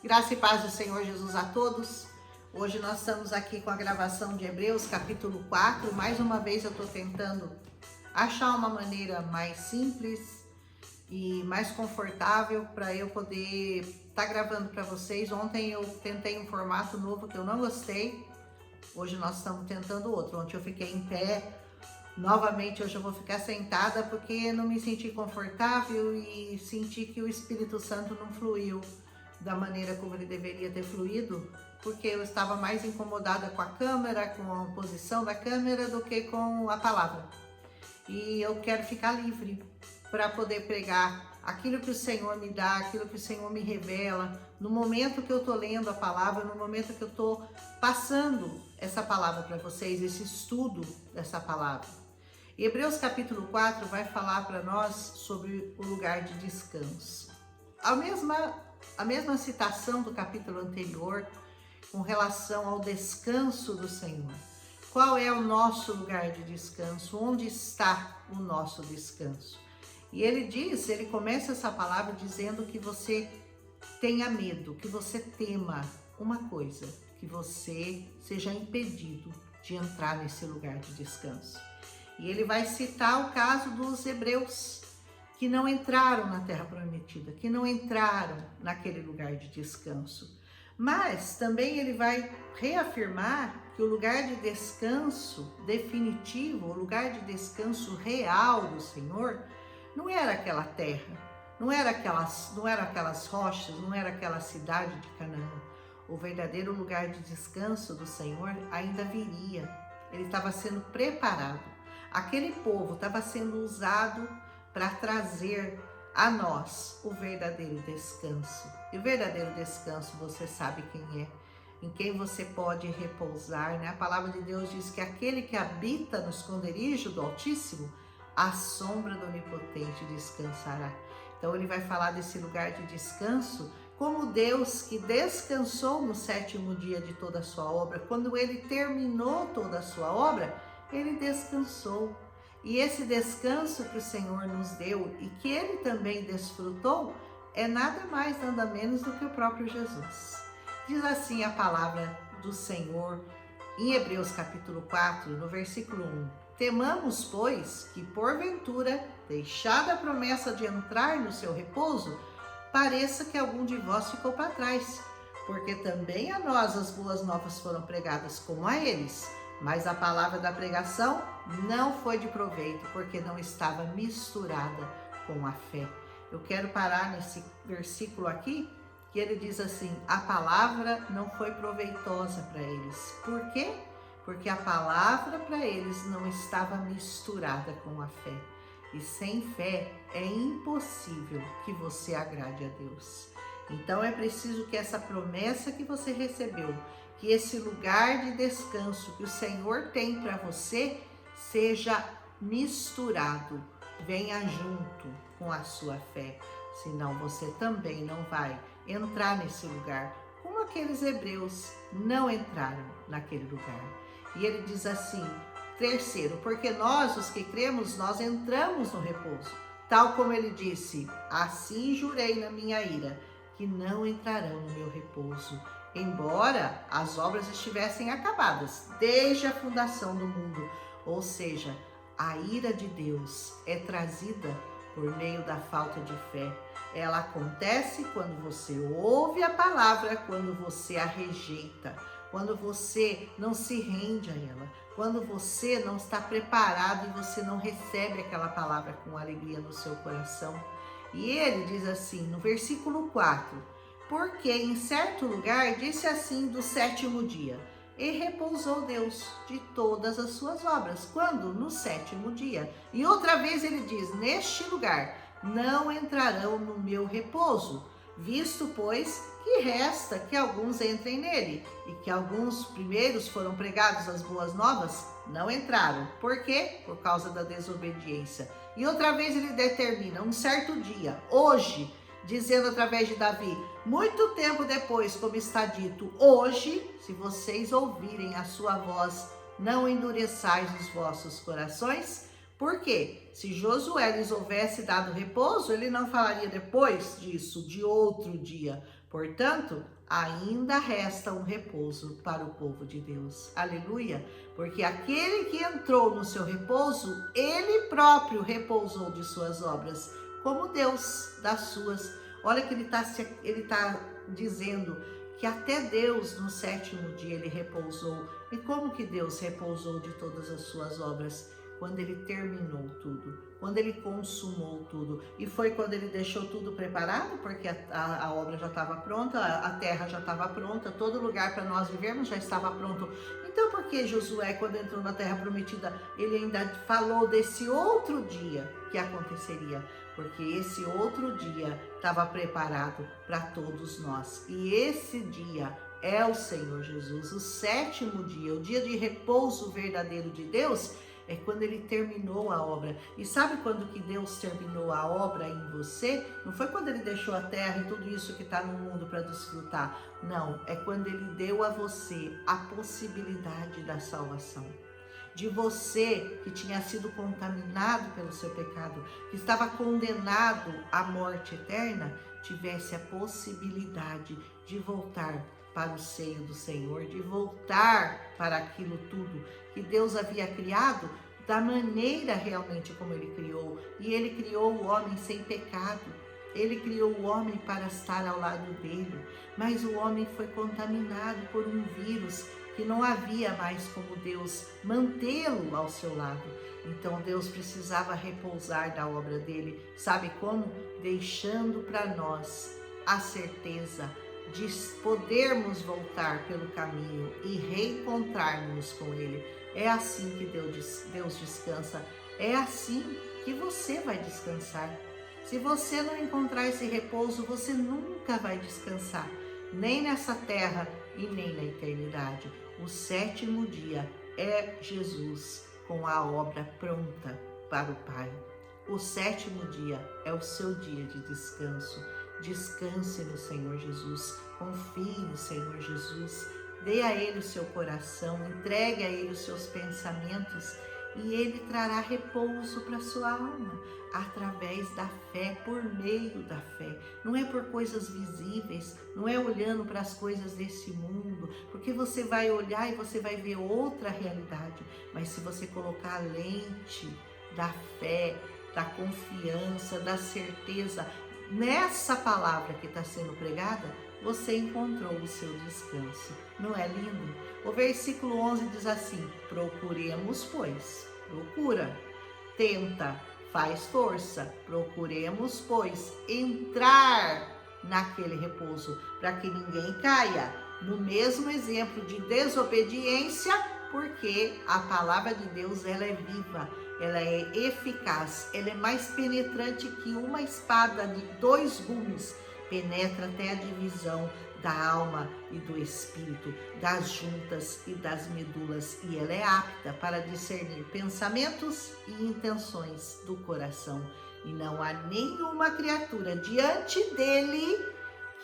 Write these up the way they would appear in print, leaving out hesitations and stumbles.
Graça e paz do Senhor Jesus a todos. Hoje nós estamos aqui com a gravação de Hebreus, capítulo 4. Mais uma vez eu estou tentando achar uma maneira mais simples e mais confortável para eu poder estar gravando para vocês. Ontem eu tentei um formato novo que eu não gostei. Hoje nós estamos tentando outro. Ontem eu fiquei em pé. Novamente hoje eu vou ficar sentada porque não me senti confortável e senti que o Espírito Santo não fluiu da maneira como ele deveria ter fluído, porque eu estava mais incomodada com a câmera, com a posição da câmera, do que com a palavra. E eu quero ficar livre para poder pregar aquilo que o Senhor me dá, aquilo que o Senhor me revela, no momento que eu estou lendo a palavra, no momento que eu estou passando essa palavra para vocês, esse estudo dessa palavra. E Hebreus capítulo 4 vai falar para nós sobre o lugar de descanso. A mesma citação do capítulo anterior com relação ao descanso do Senhor. Qual é o nosso lugar de descanso? Onde está o nosso descanso? E ele começa essa palavra dizendo que você tenha medo, que você tema uma coisa, que você seja impedido de entrar nesse lugar de descanso. E ele vai citar o caso dos hebreus, que não entraram na terra prometida, que não entraram naquele lugar de descanso. Mas também ele vai reafirmar que o lugar de descanso definitivo, o lugar de descanso real do Senhor, não era aquela terra, não era aquelas rochas, não era aquela cidade de Canaã. O verdadeiro lugar de descanso do Senhor ainda viria, ele estava sendo preparado. Aquele povo estava sendo usado para trazer a nós o verdadeiro descanso. E o verdadeiro descanso, você sabe quem é, em quem você pode repousar, né? A palavra de Deus diz que aquele que habita no esconderijo do Altíssimo, à sombra do Onipotente descansará. Então ele vai falar desse lugar de descanso como Deus que descansou no sétimo dia de toda a sua obra. Quando ele terminou toda a sua obra, ele descansou. E esse descanso que o Senhor nos deu e que ele também desfrutou é nada mais, nada menos do que o próprio Jesus. Diz assim a palavra do Senhor em Hebreus capítulo 4, no versículo 1. Temamos, pois, que porventura, deixada a promessa de entrar no seu repouso, pareça que algum de vós ficou para trás, porque também a nós as boas novas foram pregadas como a eles. Mas a palavra da pregação não foi de proveito, porque não estava misturada com a fé. Eu quero parar nesse versículo aqui, que ele diz assim, a palavra não foi proveitosa para eles. Por quê? Porque a palavra para eles não estava misturada com a fé. E sem fé é impossível que você agrade a Deus. Então é preciso que essa promessa que você recebeu, que esse lugar de descanso que o Senhor tem para você seja misturado, venha junto com a sua fé, senão você também não vai entrar nesse lugar, como aqueles hebreus não entraram naquele lugar. E ele diz assim, terceiro, porque nós, os que cremos, nós entramos no repouso, tal como ele disse, assim jurei na minha ira, que não entrarão no meu repouso, embora as obras estivessem acabadas desde a fundação do mundo. Ou seja, a ira de Deus é trazida por meio da falta de fé. Ela acontece quando você ouve a palavra, quando você a rejeita, quando você não se rende a ela, quando você não está preparado e você não recebe aquela palavra com alegria no seu coração. E ele diz assim, no versículo 4, porque em certo lugar disse assim do sétimo dia, e repousou Deus de todas as suas obras. Quando? No sétimo dia. E outra vez ele diz, neste lugar não entrarão no meu repouso, visto, pois, que resta que alguns entrem nele, e que alguns primeiros foram pregados as boas novas, não entraram. Por quê? Por causa da desobediência. E outra vez ele determina, um certo dia, hoje, dizendo através de Davi, muito tempo depois, como está dito, hoje, se vocês ouvirem a sua voz, não endureçais os vossos corações. Por quê? Se Josué lhes houvesse dado repouso, ele não falaria depois disso, de outro dia. Portanto, ainda resta um repouso para o povo de Deus. Aleluia! Porque aquele que entrou no seu repouso, ele próprio repousou de suas obras, como Deus das suas. Olha que ele tá dizendo que até Deus no sétimo dia ele repousou. E como que Deus repousou de todas as suas obras? Quando ele terminou tudo, quando ele consumou tudo. E foi quando ele deixou tudo preparado, porque a obra já estava pronta, a terra já estava pronta, todo lugar para nós vivermos já estava pronto. Então por que Josué, quando entrou na terra prometida, ele ainda falou desse outro dia que aconteceria? Porque esse outro dia estava preparado para todos nós. E esse dia é o Senhor Jesus, o sétimo dia, o dia de repouso verdadeiro de Deus, é quando ele terminou a obra. E sabe quando que Deus terminou a obra em você? Não foi quando ele deixou a terra e tudo isso que está no mundo para desfrutar. Não, é quando ele deu a você a possibilidade da salvação. De você que tinha sido contaminado pelo seu pecado, que estava condenado à morte eterna, tivesse a possibilidade de voltar para o seio do Senhor, de voltar para aquilo tudo que Deus havia criado da maneira realmente como ele criou. E ele criou o homem sem pecado. Ele criou o homem para estar ao lado dele, mas o homem foi contaminado por um vírus que não havia mais como Deus mantê-lo ao seu lado. Então Deus precisava repousar da obra dele. Sabe como? Deixando para nós a certeza de podermos voltar pelo caminho e reencontrarmos com ele. É assim que Deus descansa. É assim que você vai descansar. Se você não encontrar esse repouso, você nunca vai descansar, nem nessa terra e nem na eternidade. O sétimo dia é Jesus com a obra pronta para o Pai. O sétimo dia é o seu dia de descanso. Descanse no Senhor Jesus, confie no Senhor Jesus, dê a Ele o seu coração, entregue a Ele os seus pensamentos e Ele trará repouso para a sua alma, através da fé, por meio da fé. Não é por coisas visíveis, não é olhando para as coisas desse mundo, porque você vai olhar e você vai ver outra realidade, mas se você colocar a lente da fé, da confiança, da certeza, nessa palavra que está sendo pregada, você encontrou o seu descanso. Não é lindo? O versículo 11 diz assim: procuremos, pois, procura, tenta, faz força, procuremos, pois, entrar naquele repouso, para que ninguém caia no mesmo exemplo de desobediência, porque a palavra de Deus, ela é viva, ela é eficaz, ela é mais penetrante que uma espada de 2 gumes, penetra até a divisão da alma e do espírito, das juntas e das medulas, e ela é apta para discernir pensamentos e intenções do coração. E não há nenhuma criatura diante dele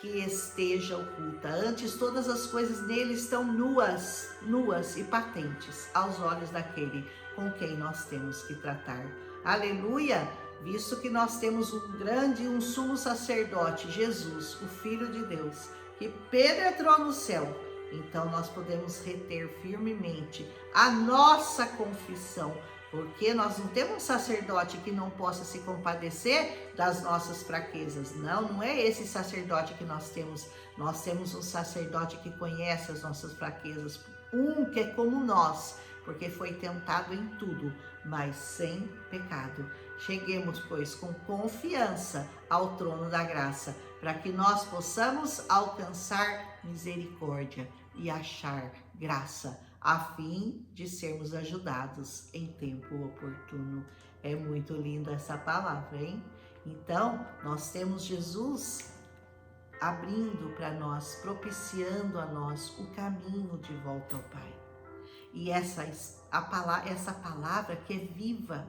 que esteja oculta. Antes, todas as coisas nele estão nuas e patentes aos olhos daquele com quem nós temos que tratar. Aleluia! Visto que nós temos um sumo sacerdote, Jesus, o Filho de Deus, que penetrou no céu, então nós podemos reter firmemente a nossa confissão, porque nós não temos um sacerdote que não possa se compadecer das nossas fraquezas. Não é esse sacerdote que nós temos. Nós temos um sacerdote que conhece as nossas fraquezas, um que é como nós, porque foi tentado em tudo, mas sem pecado. Cheguemos, pois, com confiança ao trono da graça, para que nós possamos alcançar misericórdia e achar graça, a fim de sermos ajudados em tempo oportuno. É muito linda essa palavra, hein? Então, nós temos Jesus abrindo para nós, propiciando a nós o caminho de volta ao Pai. E essa palavra que é viva,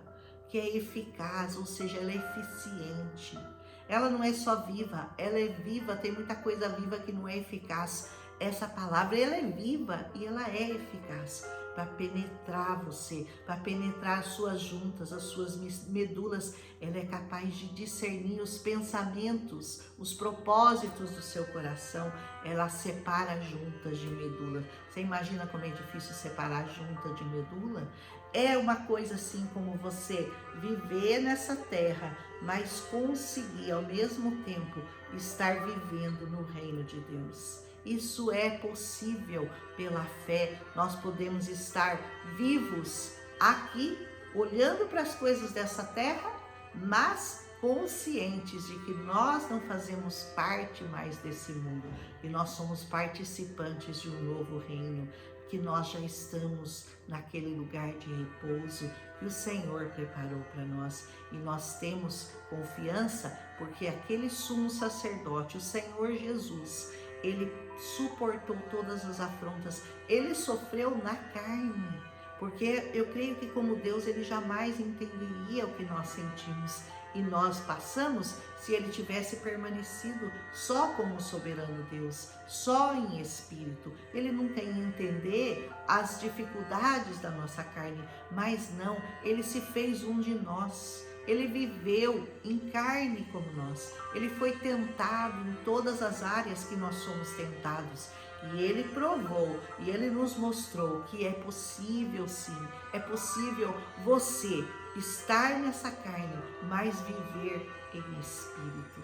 que é eficaz, ou seja, ela é eficiente. Ela não é só viva, ela é viva, tem muita coisa viva que não é eficaz. Essa palavra, ela é viva e ela é eficaz para penetrar você, para penetrar as suas juntas, as suas medulas. Ela é capaz de discernir os pensamentos, os propósitos do seu coração. Ela separa juntas de medula. Você imagina como é difícil separar junta de medula? É uma coisa assim como você viver nessa terra, mas conseguir ao mesmo tempo estar vivendo no reino de Deus. Isso é possível pela fé. Nós podemos estar vivos aqui, olhando para as coisas dessa terra, mas conscientes de que nós não fazemos parte mais desse mundo, e nós somos participantes de um novo reino, que nós já estamos naquele lugar de repouso que o Senhor preparou para nós, e nós temos confiança porque aquele sumo sacerdote, o Senhor Jesus, ele suportou todas as afrontas, ele sofreu na carne, porque eu creio que como Deus ele jamais entenderia o que nós sentimos e nós passamos se ele tivesse permanecido só como soberano Deus, só em espírito. Ele nunca ia entender as dificuldades da nossa carne, mas não, ele se fez um de nós. Ele viveu em carne como nós. Ele foi tentado em todas as áreas que nós somos tentados. E ele provou, e ele nos mostrou que é possível sim, é possível você estar nessa carne, mas viver em espírito.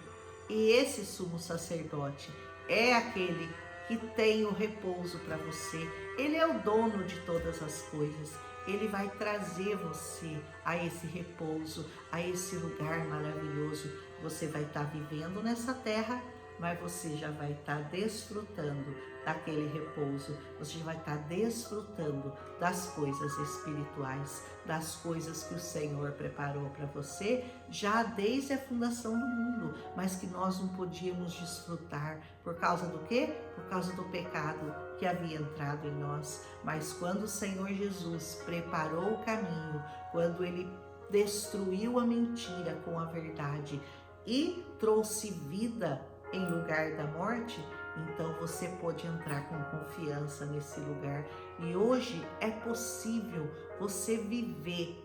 E esse sumo sacerdote é aquele que tem o repouso para você. Ele é o dono de todas as coisas. Ele vai trazer você a esse repouso, a esse lugar maravilhoso. Você vai estar vivendo nessa terra, mas você já vai estar desfrutando daquele repouso. Você já vai estar desfrutando das coisas espirituais, das coisas que o Senhor preparou para você já desde a fundação do mundo, mas que nós não podíamos desfrutar. Por causa do quê? Por causa do pecado que havia entrado em nós. Mas quando o Senhor Jesus preparou o caminho, quando ele destruiu a mentira com a verdade e trouxe vida em lugar da morte, então você pode entrar com confiança nesse lugar. E hoje é possível você viver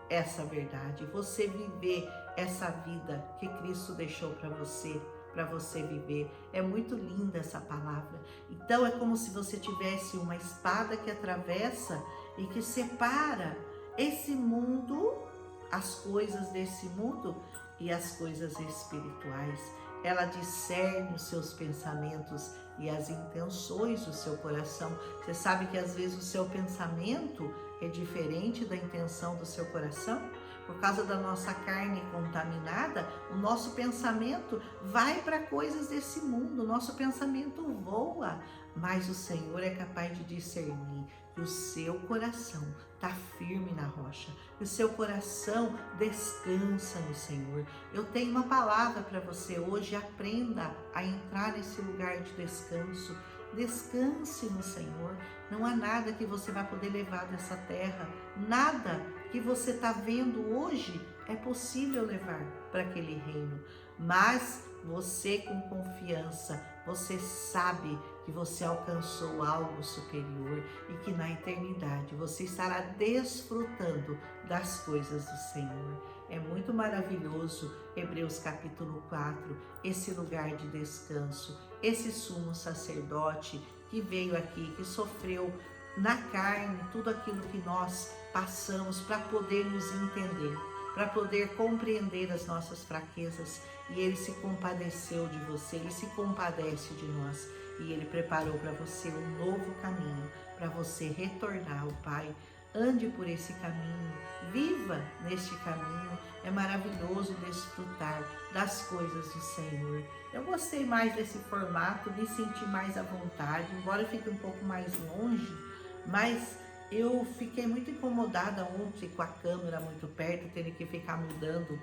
essa verdade, você viver essa vida que Cristo deixou para você viver. É muito linda essa palavra. Então é como se você tivesse uma espada que atravessa e que separa esse mundo, as coisas desse mundo e as coisas espirituais. Ela discerne os seus pensamentos e as intenções do seu coração. Você sabe que às vezes o seu pensamento é diferente da intenção do seu coração? Por causa da nossa carne contaminada, o nosso pensamento vai para coisas desse mundo, o nosso pensamento voa, mas o Senhor é capaz de discernir que o seu coração está firme na rocha, que o seu coração descansa no Senhor. Eu tenho uma palavra para você hoje, aprenda a entrar nesse lugar de descanso. Descanse no Senhor. Não há nada que você vai poder levar dessa terra, nada que você está vendo hoje é possível levar para aquele reino, mas você com confiança, você sabe que você alcançou algo superior e que na eternidade você estará desfrutando das coisas do Senhor. É muito maravilhoso, Hebreus capítulo 4, esse lugar de descanso, esse sumo sacerdote que veio aqui, que sofreu na carne tudo aquilo que nós passamos para poder nos entender, para poder compreender as nossas fraquezas, e ele se compadeceu de você, ele se compadece de nós, e ele preparou para você um novo caminho, para você retornar ao Pai. Ande por esse caminho, viva neste caminho. É maravilhoso desfrutar das coisas do Senhor. Eu gostei mais desse formato, me senti mais à vontade, embora eu fique um pouco mais longe, mas eu fiquei muito incomodada ontem com a câmera muito perto, tendo que ficar mudando.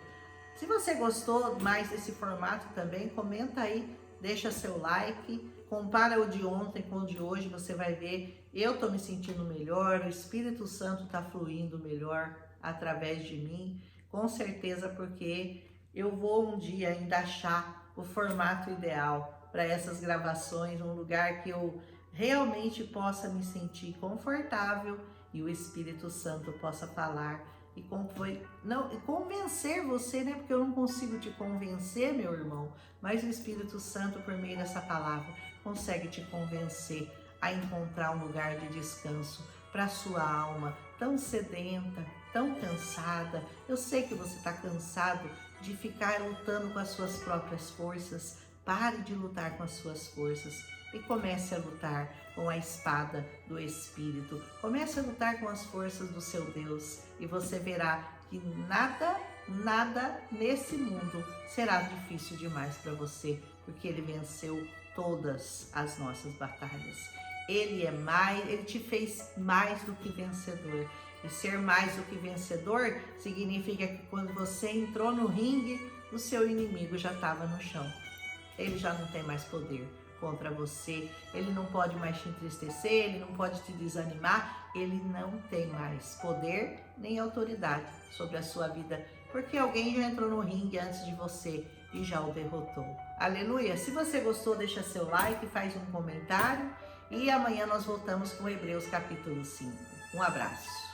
Se você gostou mais desse formato também, comenta aí, deixa seu like, compara o de ontem com o de hoje, você vai ver, eu tô me sentindo melhor, o Espírito Santo tá fluindo melhor através de mim, com certeza, porque eu vou um dia ainda achar o formato ideal para essas gravações, um lugar que eu realmente possa me sentir confortável e o Espírito Santo possa falar e convencer você, né? Porque eu não consigo te convencer, meu irmão, mas o Espírito Santo, por meio dessa palavra, consegue te convencer a encontrar um lugar de descanso para sua alma tão sedenta, tão cansada. Eu sei que você está cansado de ficar lutando com as suas próprias forças. Pare de lutar com as suas forças e comece a lutar com a espada do Espírito. Comece a lutar com as forças do seu Deus e você verá que nada nesse mundo será difícil demais para você, porque Ele venceu todas as nossas batalhas. Ele te fez mais do que vencedor. E ser mais do que vencedor significa que quando você entrou no ringue, o seu inimigo já estava no chão. Ele já não tem mais poder contra você, ele não pode mais te entristecer, ele não pode te desanimar, ele não tem mais poder nem autoridade sobre a sua vida, porque alguém já entrou no ringue antes de você e já o derrotou. Aleluia! Se você gostou, deixa seu like, faz um comentário e amanhã nós voltamos com Hebreus capítulo 5. Um abraço!